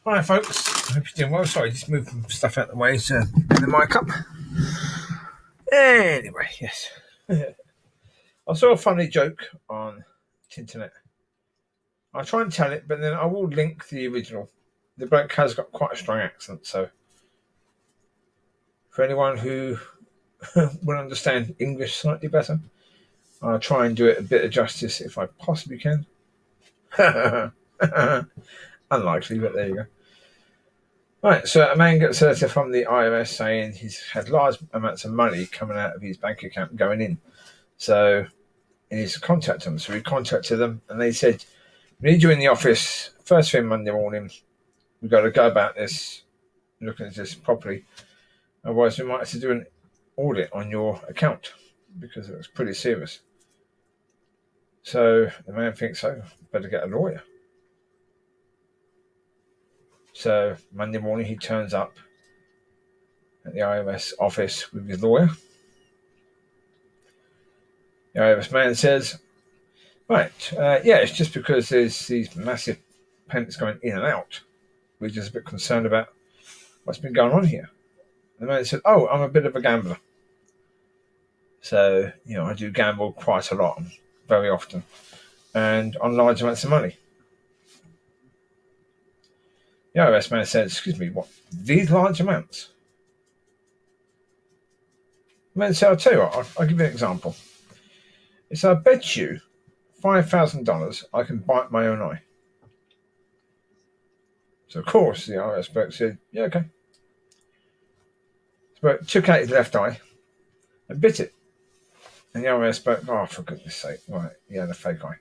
Hi folks, I hope you're doing well. Sorry, just moved some stuff out of the way to get the mic up. Anyway, yes. I saw a funny joke on the internet. I'll try and tell it, but then I will link the original. The bloke has got quite a strong accent, so for anyone who will understand English slightly better, I'll try and do it a bit of justice if I possibly can. Unlikely, but there you go. Right, so a man gets a letter from the IRS saying he's had large amounts of money coming out of his bank account and going in. So he needs to contact them. So he contacted them and they said, "We need you in the office first thing Monday morning. We've got to go about this, looking at this properly. Otherwise, we might have to do an audit on your account because it was pretty serious." So the man thinks, "Oh, better get a lawyer." So Monday morning he turns up at the IRS office with his lawyer. The IRS man says, "Right, yeah, it's just because there's these massive payments going in and out. We're just a bit concerned about what's been going on here." The man said, "Oh, I'm a bit of a gambler. So, I do gamble quite a lot, very often, and on large amounts of money." The IRS man said, "Excuse me, what? These large amounts?" The man said, "I'll tell you what, I'll give you an example. It's I bet you $5,000 I can bite my own eye." So, of course, the IRS bloke said, "Yeah, okay." But took out his left eye and bit it. And the IRS bloke, "Oh, for goodness sake, right, he had a fake eye."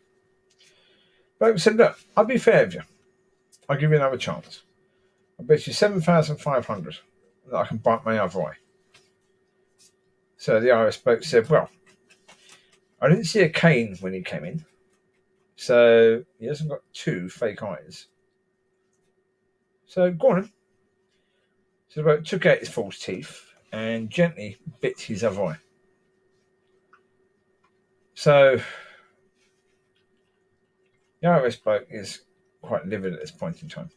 Bloke said, "Look, I'll be fair with you. I'll give you another chance. I bet you 7,500 that I can bite my other eye." So the IRS bloke said, "Well, I didn't see a cane when he came in, so he hasn't got two fake eyes. So go on then." So the bloke took out his false teeth and gently bit his other eye. So the IRS bloke is quite livid at this point in time.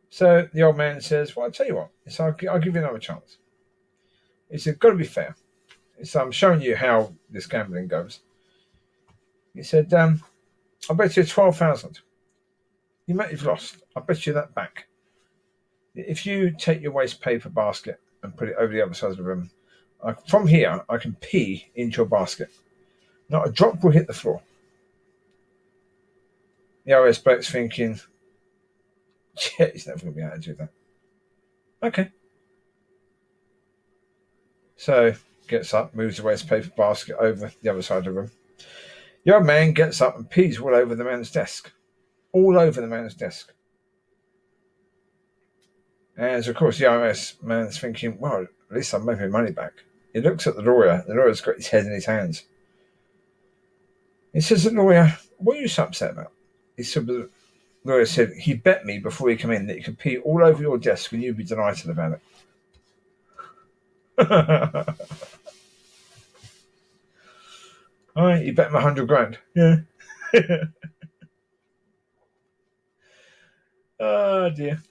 So the old man says, "Well, I'll tell you what, I'll give you another chance." He said, "Got to be fair. So I'm showing you how this gambling goes." He said, "I'll bet you 12,000. You might have lost. I'll bet you that back. If you take your waste paper basket and put it over the other side of the room, from here I can pee into your basket. Not a drop will hit the floor." The IRS bloke's thinking, "Yeah, he's never going to be able to do that." Okay. So gets up, moves the waste paper basket over the other side of the room. The old man gets up and pees all over the man's desk. All over the man's desk. And of course the IRS man's thinking, "Well, at least I'm making money back." He looks at the lawyer. The lawyer's got his head in his hands. He says to the lawyer, "What are you so upset about?" He said, "The lawyer said he bet me before he came in that he could pee all over your desk and you'd be delighted about it." All right, you bet him 100 grand. Yeah. Oh dear.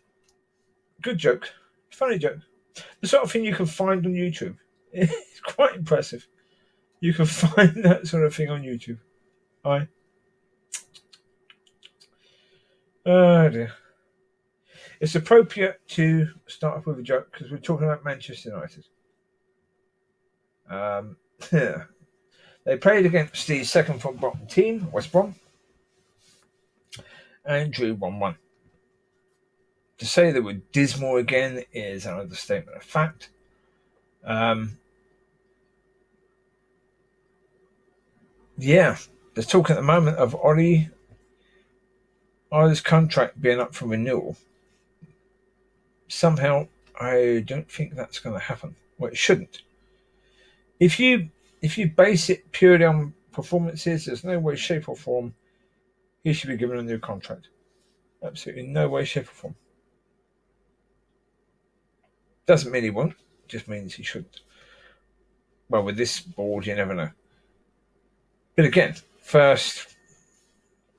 Good joke. Funny joke. The sort of thing you can find on YouTube. It's quite impressive. You can find that sort of thing on YouTube. Aye. Oh dear. It's appropriate to start off with a joke because we're talking about Manchester United. Yeah. They played against the second from bottom team, West Brom, and drew 1-1. To say they were dismal again is an understatement of fact. Yeah, there's talk at the moment of Ollie's contract being up for renewal. Somehow, I don't think that's going to happen. Well, it shouldn't. If you base it purely on performances, there's no way, shape, or form he should be given a new contract. Absolutely no way, shape, or form. Doesn't mean he won't, just means he shouldn't. Well, with this board, you never know. But again, first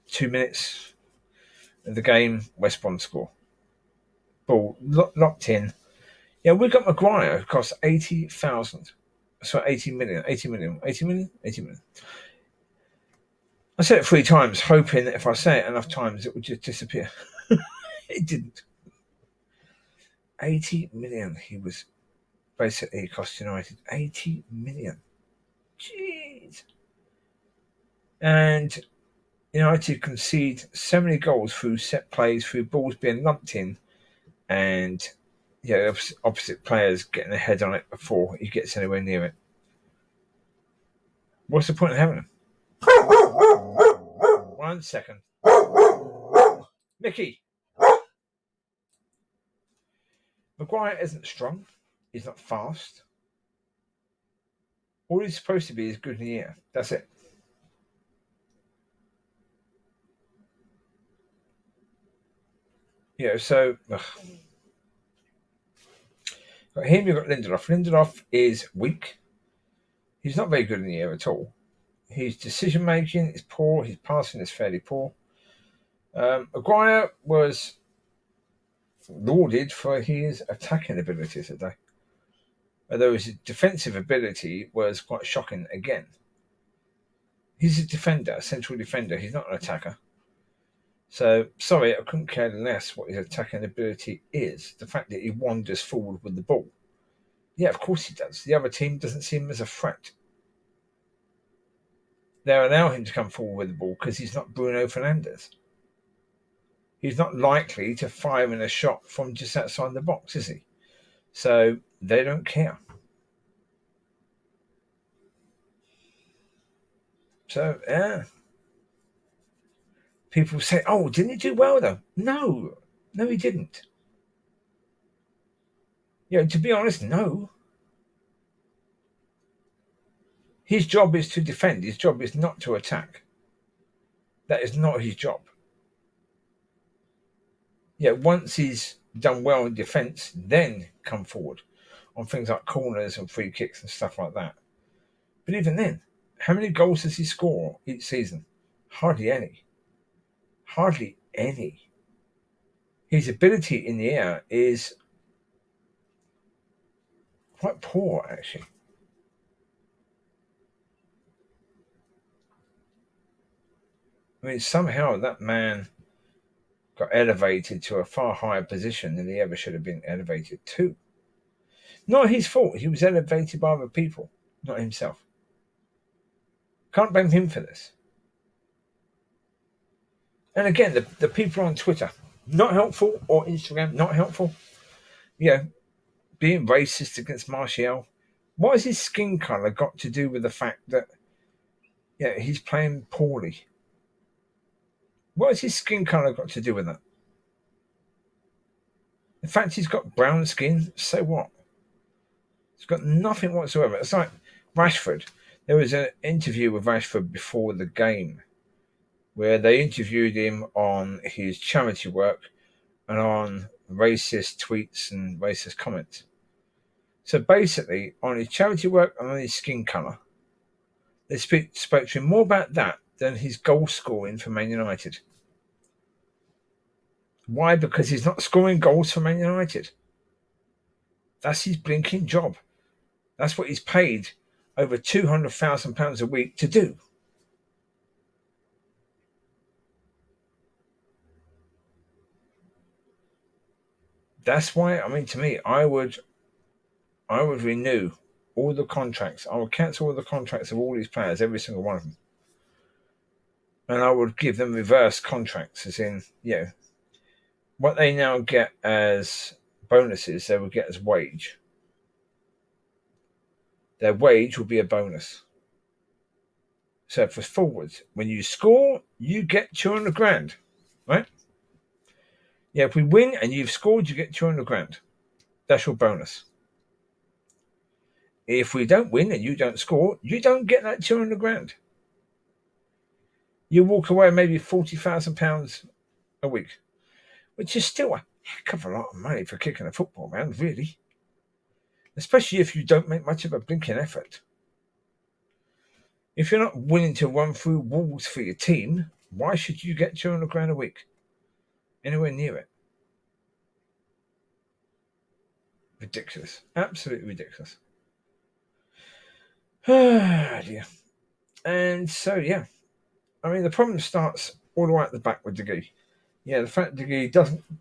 2 minutes, In the game, West Brom score. Ball locked in. Yeah, we got Maguire, who cost 80,000. So 80 million. I said it 3 times, hoping that if I say it enough times, it would just disappear. It didn't. 80 million. He was basically cost United 80 million. Jeez. And United concede so many goals through set plays, through balls being lumped in, and opposite players getting a head on it before he gets anywhere near it. What's the point of having him? 1 second. Micky. Maguire isn't strong. He's not fast. All he's supposed to be is good in the air. That's it. So got him, you've got Lindelof. Lindelof is weak. He's not very good in the air at all. His decision making is poor. His passing is fairly poor. Maguire was lauded for his attacking ability today, although his defensive ability was quite shocking again. He's a defender, a central defender. He's not an attacker. So, sorry, I couldn't care less what his attacking ability is. The fact that he wanders forward with the ball. Yeah, of course he does. The other team doesn't see him as a threat. They allow him to come forward with the ball because he's not Bruno Fernandes. He's not likely to fire in a shot from just outside the box, is he? So they don't care. So, yeah. People say, oh, didn't he do well, though? No, he didn't. To be honest, no. His job is to defend. His job is not to attack. That is not his job. Once he's done well in defence, then come forward on things like corners and free kicks and stuff like that. But even then, how many goals does he score each season? Hardly any. His ability in the air is quite poor, actually. I mean, somehow that man got elevated to a far higher position than he ever should have been elevated to. Not his fault. He was elevated by other people, not himself. Can't blame him for this. And again, the people on Twitter, not helpful, or Instagram, not helpful. Being racist against Martial. What has his skin colour got to do with the fact that he's playing poorly? What has his skin colour got to do with that? In fact, he's got brown skin, so what? It's got nothing whatsoever. It's like Rashford. There was an interview with Rashford before the game where they interviewed him on his charity work and on racist tweets and racist comments. So basically, on his charity work and on his skin colour, they spoke to him more about that than his goal scoring for Man United. Why? Because he's not scoring goals for Man United. That's his blinking job. That's what he's paid over £200,000 a week to do. That's why, to me, I would renew all the contracts. I would cancel all the contracts of all these players, every single one of them. And I would give them reverse contracts, as in, what they now get as bonuses, they would get as wage. Their wage will be a bonus. So for forwards, when you score, you get 200 grand, right? If we win and you've scored, you get 200 grand. That's your bonus. If we don't win and you don't score, you don't get that 200 grand. You walk away maybe £40,000 a week, which is still a heck of a lot of money for kicking a football, man, really. Especially if you don't make much of a blinking effort. If you're not willing to run through walls for your team, why should you get 200 grand a week? anywhere near it. Ridiculous. Absolutely ridiculous. Ah, dear. And so, yeah. I mean, the problem starts all the way at the back with De Gea. Yeah, the fact De Gea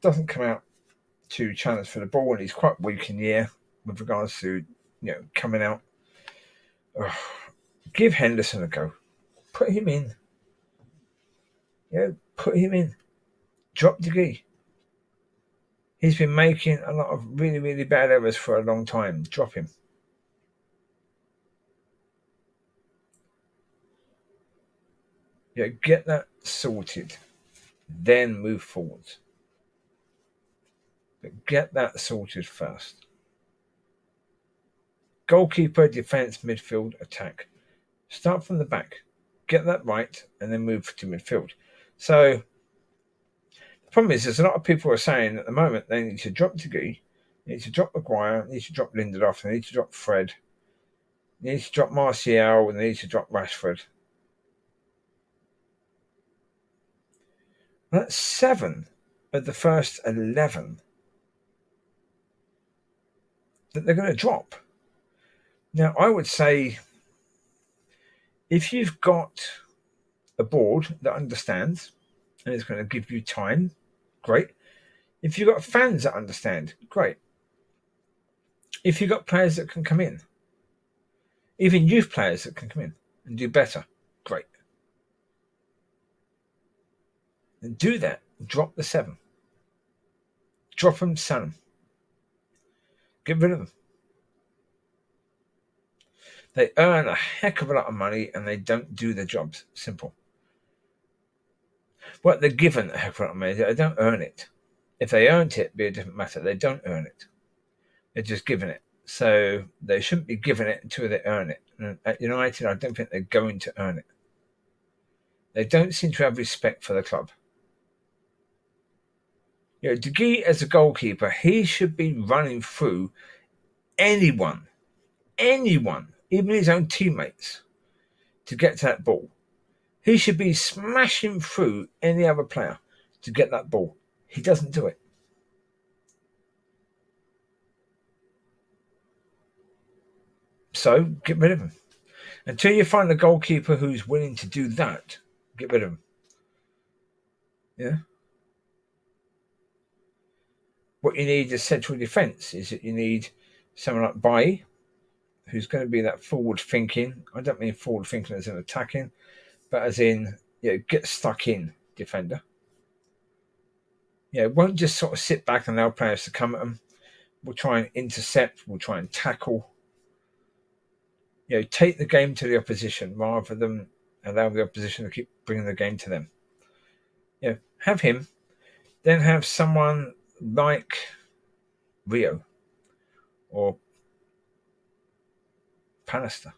doesn't come out to challenge for the ball, and he's quite weak in the air with regards to, coming out. Ugh. Give Henderson a go. Put him in. Put him in. Drop De Gea. He's been making a lot of really, really bad errors for a long time. Drop him. Get that sorted. Then move forward. But get that sorted first. Goalkeeper, defence, midfield, attack. Start from the back. Get that right, and then move to midfield. So the problem is, there's a lot of people are saying at the moment they need to drop De Gea, they need to drop Maguire, they need to drop Lindelof, they need to drop Fred, they need to drop Martial, and they need to drop Rashford. That's 7 of the first 11 that they're going to drop. Now, I would say if you've got a board that understands and is going to give you time, great. If you've got fans that understand, great. If you've got players that can come in, even youth players that can come in and do better, great. And do that. Drop the 7. Drop them, sell them. Get rid of them. They earn a heck of a lot of money and they don't do their jobs. Simple. Well, they're given a heck of a lot of money. They don't earn it. If they earned it, it'd be a different matter. They don't earn it. They're just given it. So they shouldn't be given it until they earn it. And at United, I don't think they're going to earn it. They don't seem to have respect for the club. De Gea as a goalkeeper, he should be running through anyone, even his own teammates, to get to that ball. He should be smashing through any other player to get that ball. He doesn't do it. So get rid of him. Until you find a goalkeeper who's willing to do that, get rid of him. Yeah. What you need is central defence. Is that you need someone like Bailly, who's going to be that forward thinking. I don't mean forward thinking as in attacking, but as in get stuck in defender. Won't just sort of sit back and allow players to come at them. We'll try and intercept. We'll try and tackle. Take the game to the opposition rather than allow the opposition to keep bringing the game to them. Have him, then have someone like Rio or Pallister.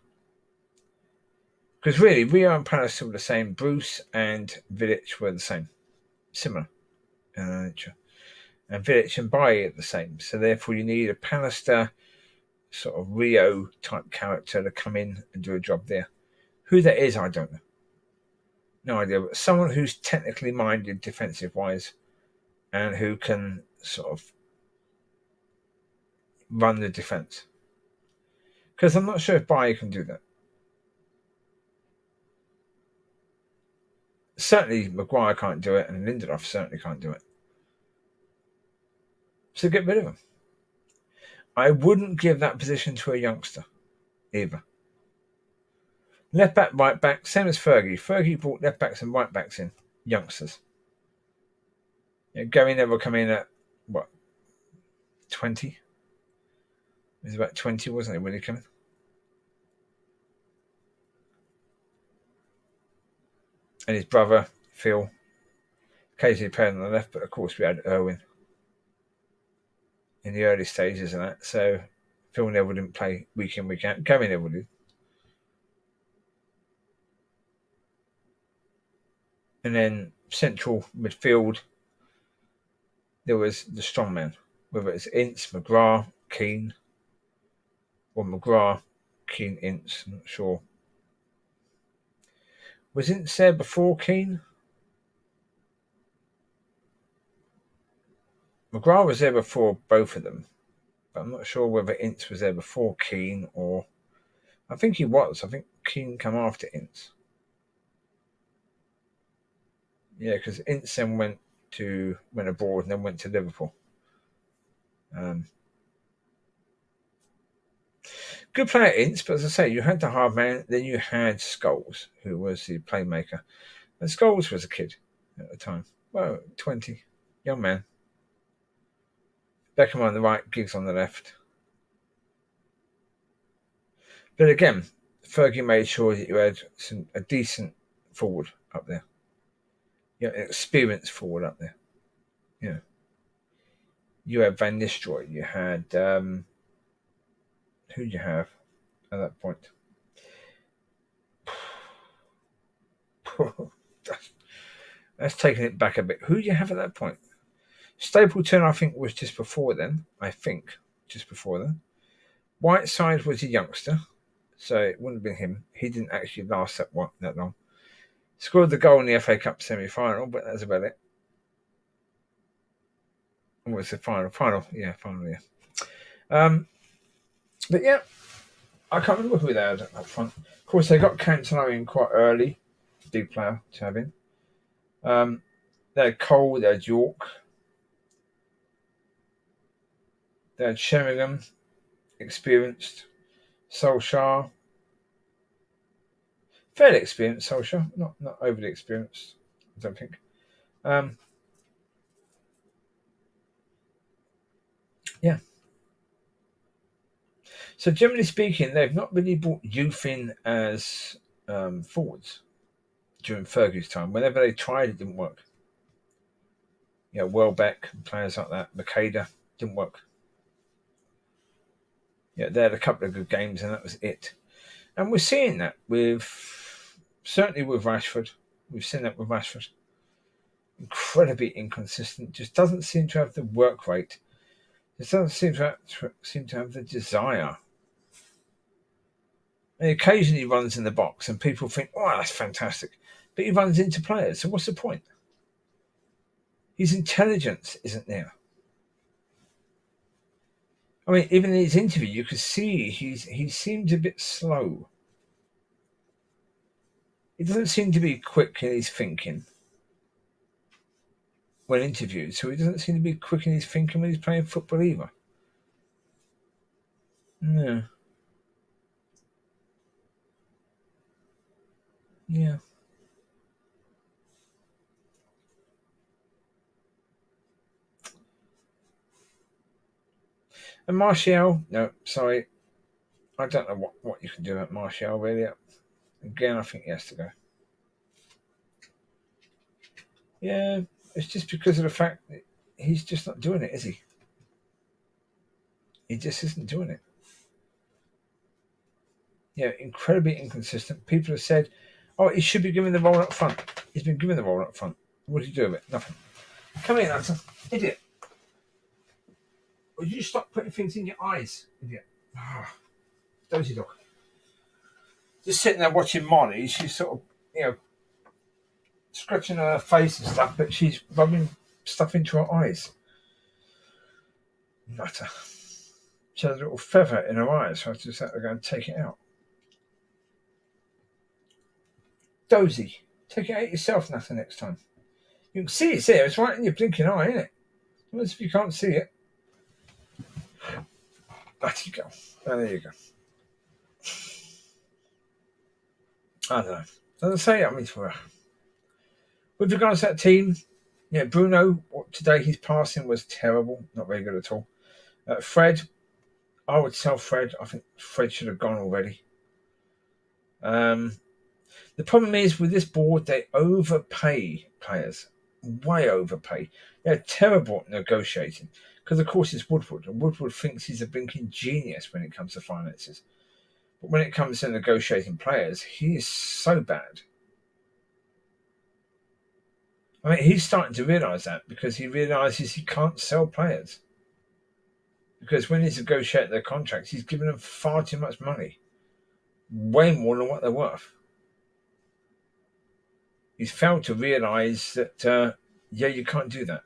Because really, Rio and Pallister were the same. Bruce and Vidic were the same. Similar in nature. And Vidic and Bailly are the same. So therefore you need a Pallister sort of Rio type character to come in and do a job there. Who that is, I don't know. No idea. But someone who's technically minded defensive wise and who can sort of run the defence. Because I'm not sure if Bailly can do that. Certainly Maguire can't do it and Lindelof certainly can't do it. So get rid of him. I wouldn't give that position to a youngster either. Left back, right back, same as Fergie. Fergie brought left backs and right backs in, youngsters. Gary Neville come in at, 20? He was about 20, wasn't he, when he came in? And his brother, Phil, occasionally played on the left, but of course we had Irwin in the early stages and that. So Phil Neville didn't play week in, week out. Gary Neville did. And then central midfield, there was the strongman, whether it's Ince, McGrath, Keane, or McGrath, Keane, Ince, I'm not sure. Was Ince there before Keane? McGrath was there before both of them, but I'm not sure whether Ince was there before Keane or. I think he was. I think Keane came after Ince. Yeah, because Ince then went abroad and then went to Liverpool. Good player, Ince, but as I say, you had the hard man, then you had Scholes, who was the playmaker. And Scholes was a kid at the time. Well, 20. Young man. Beckham on the right, Giggs on the left. But again, Fergie made sure that you had a decent forward up there. An experienced forward up there. Yeah. You had Van Nistelrooy. You had who did you have at that point? That's taking it back a bit. Who did you have at that point? Stapleton, I think, was just before then. Whiteside was a youngster, so it wouldn't have been him. He didn't actually last that long. Scored the goal in the FA Cup semi-final, but that's about it. What was the final? Final, yeah. But yeah, I can't remember who they had up front. Of course, they got Cantona in quite early, big player to have in. They had Cole, they had York, they had Sheringham, experienced, Solskjaer, fairly experienced Solskjaer, not overly experienced, I don't think. Yeah. So generally speaking, they've not really brought youth in as forwards during Fergie's time. Whenever they tried, it didn't work. Welbeck, players like that, Makeda, didn't work. They had a couple of good games and that was it. And we're seeing that certainly with Rashford. We've seen that with Rashford. Incredibly inconsistent. Just doesn't seem to have the work rate. Just doesn't seem to have the desire. And occasionally he runs in the box and people think, oh, that's fantastic. But he runs into players. So what's the point? His intelligence isn't there. I mean, even in his interview, you could see he seems a bit slow. He doesn't seem to be quick in his thinking when interviewed. So he doesn't seem to be quick in his thinking when he's playing football either. No. Yeah. And Martial, no, sorry. I don't know what you can do at Martial, really. Again, I think he has to go. Yeah, it's just because of the fact that he's just not doing it, is he? He just isn't doing it. Incredibly inconsistent. People have said, oh, he should be given the role up front. He's been given the role up front. What did he do with it? Nothing. Come here, Nathan. Idiot. Would you stop putting things in your eyes, idiot? Dozy dog. Just sitting there watching Mollie. She's sort of, scratching her face and stuff, but she's rubbing stuff into her eyes. Nutter. She has a little feather in her eyes, so I just had to go and take it out. Dozy. Take it out yourself, Nutter, next time. You can see it's there. It's right in your blinking eye, isn't it? What if you can't see it? There you go. There you go. I don't know. As I say, with regards to that team, Bruno, today his passing was terrible. Not very good at all. Fred, I would sell Fred. I think Fred should have gone already. The problem is with this board, they overpay players. Way overpay. They're terrible at negotiating. Because, of course, it's Woodward. And Woodward thinks he's a blinking genius when it comes to finances. But when it comes to negotiating players, he is so bad. I mean, he's starting to realise that because he realises he can't sell players. Because when he's negotiating their contracts, he's giving them far too much money. Way more than what they're worth. He's failed to realise that, you can't do that.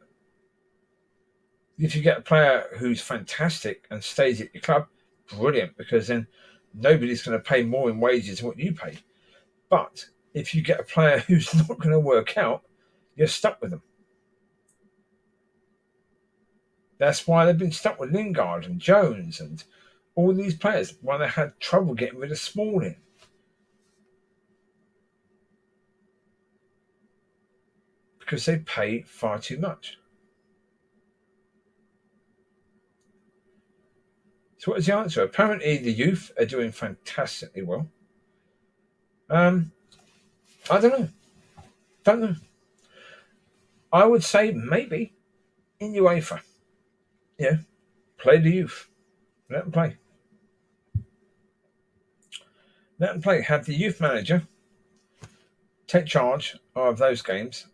If you get a player who's fantastic and stays at your club, brilliant, because then nobody's going to pay more in wages than what you pay. But if you get a player who's not going to work out, you're stuck with them. That's why they've been stuck with Lingard and Jones and all these players, why they had trouble getting rid of Smalling. Because they pay far too much. So what is the answer? Apparently the youth are doing fantastically well. I don't know. Don't know. I would say maybe in UEFA. Yeah. Play the youth. Let them play. Let them play. Have the youth manager take charge of those games.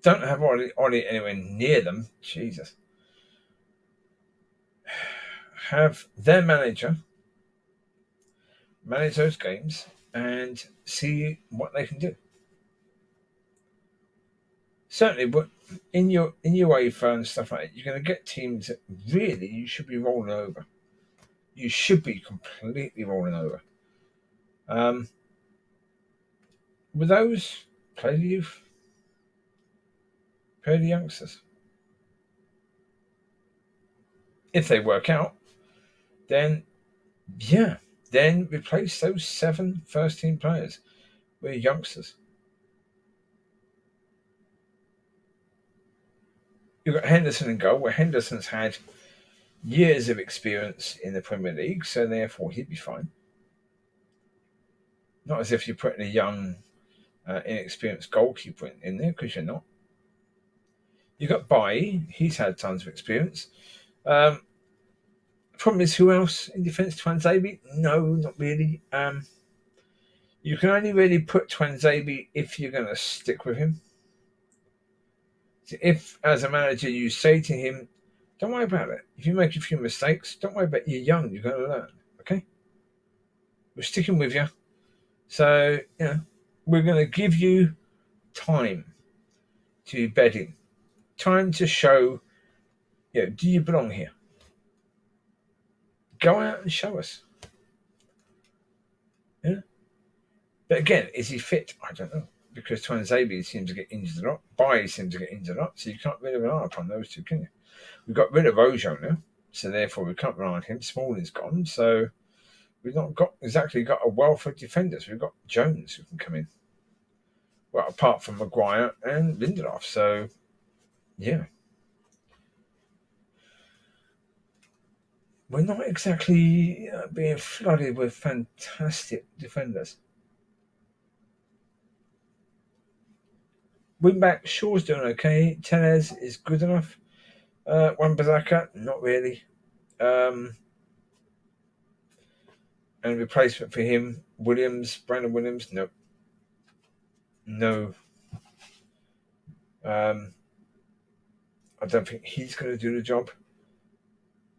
Don't have Ollie anywhere near them. Jesus. Have their manager manage those games and see what they can do. Certainly, but in your UEFA and stuff like that, you're going to get teams that really you should be rolling over. You should be completely rolling over. With those, play the youth, play the youngsters. If they work out, then yeah, then replace those 7 first-team players with youngsters. You've got Henderson in goal, where Henderson's had years of experience in the Premier League, so therefore he'd be fine. Not as if you're putting a young, inexperienced goalkeeper in there, because you're not. You've got Bailly, he's had tons of experience. Problem is, who else in defence? Twanzebe? No, not really. You can only really put Twanzebe if you're going to stick with him. So if, as a manager, you say to him, don't worry about it. If you make a few mistakes, don't worry about it. You're young, you're going to learn. Okay? We're sticking with you. So, we're going to give you time to bed in. Time to show, do you belong here? Go out and show us. Yeah. But again, is he fit? I don't know. Because Twanzebe seems to get injured a lot. Bailly seems to get injured a lot. So you can't really rely upon those two, can you? We've got rid of Ojo now. So therefore we can't rely on him. Smalling's gone. So we've not got a wealth of defenders. We've got Jones who can come in. Well, apart from Maguire and Lindelof. So, yeah. We're not exactly being flooded with fantastic defenders. Wingback, Shaw's doing okay. Tellez is good enough. Wan-Bissaka, not really. And replacement for him, Brandon Williams, no. I don't think he's going to do the job.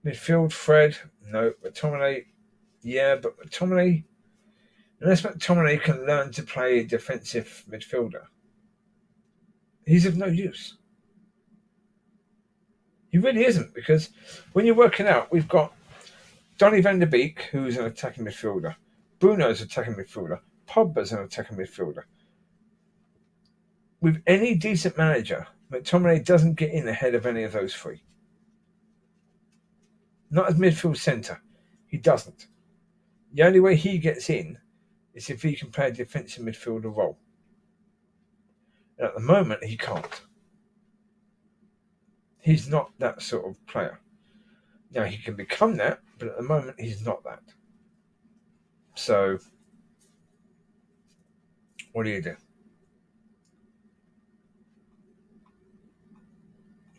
Midfield, Fred, no. McTominay, yeah, but McTominay, unless McTominay can learn to play a defensive midfielder, he's of no use. He really isn't, because when you're working out, we've got Donny van der Beek, who's an attacking midfielder. Bruno's an attacking midfielder. Pogba's an attacking midfielder. With any decent manager, McTominay doesn't get in ahead of any of those three. Not as midfield centre. He doesn't. The only way he gets in is if he can play a defensive midfielder role. And at the moment, he can't. He's not that sort of player. Now, he can become that, but at the moment, he's not that. So, what do you do?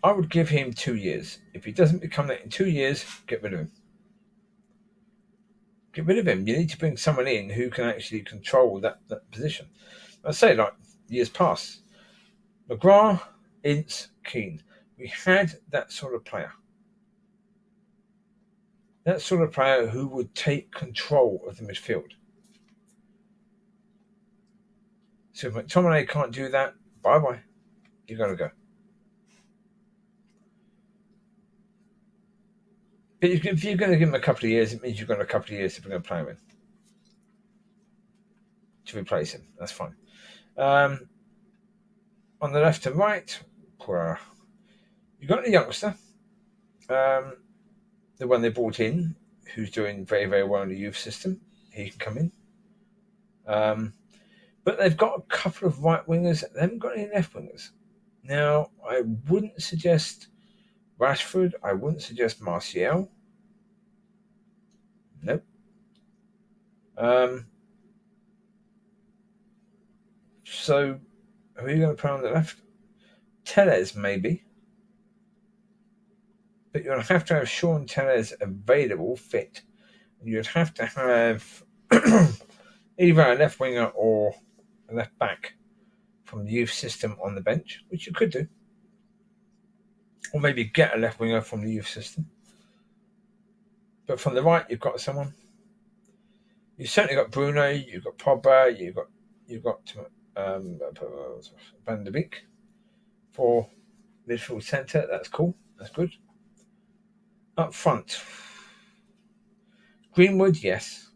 I would give him 2 years. If he doesn't become that in 2 years, get rid of him. Get rid of him. You need to bring someone in who can actually control that position. I say, like years past, McGrath, Ince, Keane. We had that sort of player. That sort of player who would take control of the midfield. So if McTominay can't do that, bye-bye. You've got to go. But if you're going to give him a couple of years, it means you've got a couple of years to bring a player in to replace him. That's fine. On the left and right, you've got the youngster, the one they brought in, who's doing very, very well in the youth system. He can come in. But they've got a couple of right wingers. They haven't got any left wingers. Now, I wouldn't suggest Rashford. I wouldn't suggest Martial. Nope. So, who are you going to put on the left? Tellez, maybe. But you'll have to have Sean Tellez available, fit. You'd have to have either a left winger or a left back from the youth system on the bench, which you could do. Or maybe get a left winger from the youth system. But from the right, you've got someone. You've certainly got Bruno, you've got Pogba, you've got Van der Beek for midfield centre. That's cool. That's good. Up front, Greenwood, yes.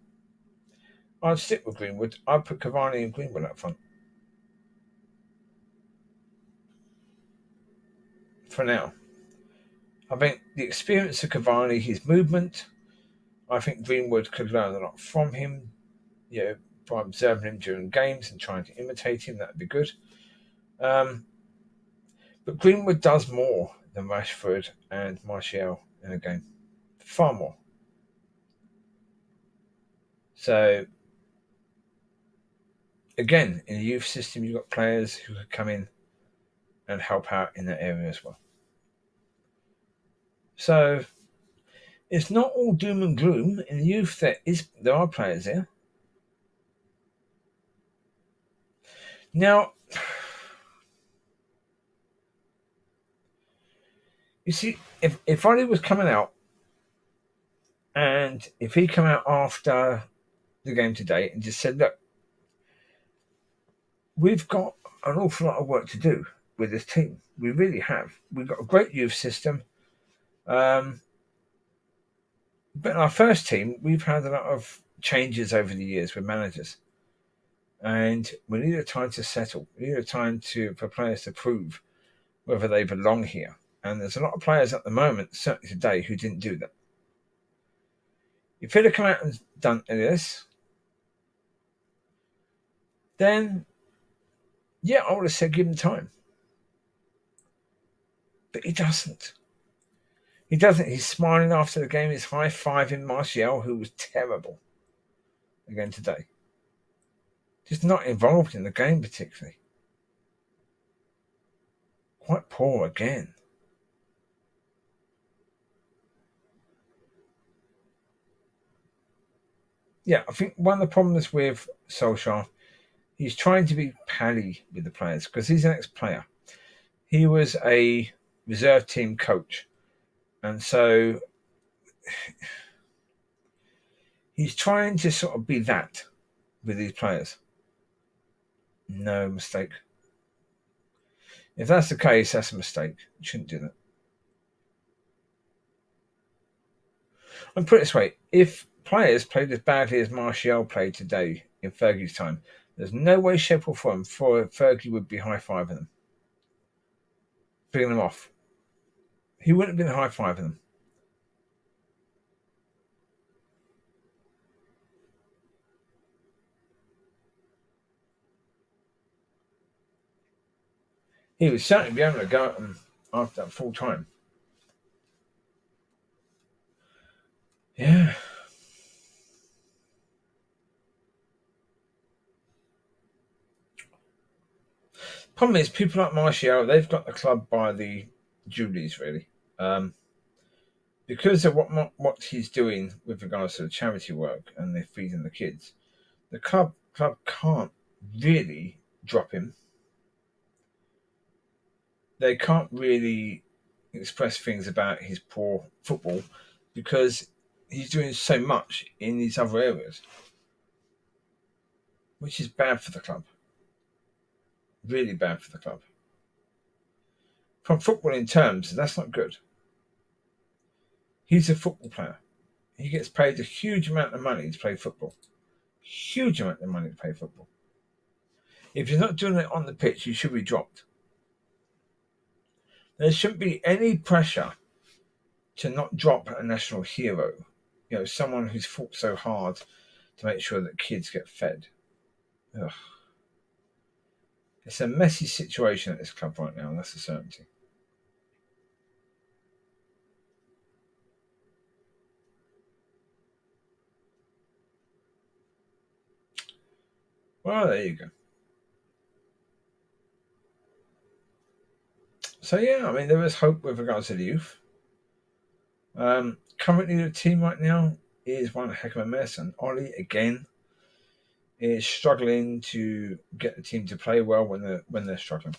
I'd stick with Greenwood. I'd put Cavani and Greenwood up front. For now. I think the experience of Cavani, his movement, I think Greenwood could learn a lot from him, by observing him during games and trying to imitate him. That would be good. But Greenwood does more than Rashford and Martial in a game. Far more. So, again, in the youth system, you've got players who could come in and help out in that area as well. So, it's not all doom and gloom. In the youth, there are players there. Now, you see, if Ollie was coming out, and if he come out after the game today and just said, look, we've got an awful lot of work to do with this team. We really have. We've got a great youth system. But in our first team, we've had a lot of changes over the years with managers. And we need a time to settle. We need a time for players to prove whether they belong here. And there's a lot of players at the moment, certainly today, who didn't do that. If he'd have come out and done any of this, then, yeah, I would have said give him time. But he doesn't. He doesn't. He's smiling after the game. He's high-fiving Martial, who was terrible again today. Just not involved in the game particularly. Quite poor again. Yeah, I think one of the problems with Solskjaer, he's trying to be pally with the players because he's an ex-player. He was a reserve team coach. And so he's trying to sort of be that with these players. No mistake. If that's the case, that's a mistake. You shouldn't do that. And put it this way, if players played as badly as Martial played today in Fergie's time, there's no way, shape or form for Fergie would be high-fiving them. Picking them off. He wouldn't have been high-fiving them. He would certainly be able to go at them after that full time. Yeah. Problem is, people like Martial, they've got the club by the Jubilees, really. Because of what he's doing with regards to the charity work and they're feeding the kids, the club can't really drop him. They can't really express things about his poor football because he's doing so much in these other areas, which is bad for the club. Really bad for the club. From footballing terms, that's not good. He's a football player. He gets paid a huge amount of money to play football. Huge amount of money to play football. If you're not doing it on the pitch, you should be dropped. There shouldn't be any pressure to not drop a national hero. Someone who's fought so hard to make sure that kids get fed. Ugh. It's a messy situation at this club right now, and that's a certainty. Well, there you go. So, yeah, I mean, there is hope with regards to the youth. Currently, the team right now is one heck of a mess, and Ollie, again, is struggling to get the team to play well when they're struggling.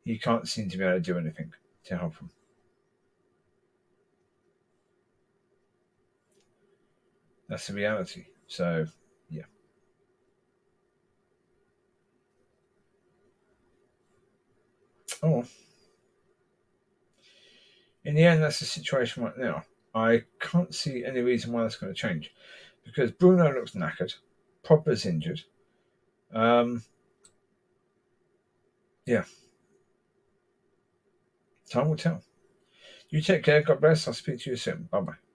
He can't seem to be able to do anything to help them. That's the reality. So, yeah. Oh, in the end, that's the situation right now. I can't see any reason why that's going to change, because Bruno looks knackered, Popper's injured. Yeah, time will tell. You take care. God bless. I'll speak to you soon. Bye bye.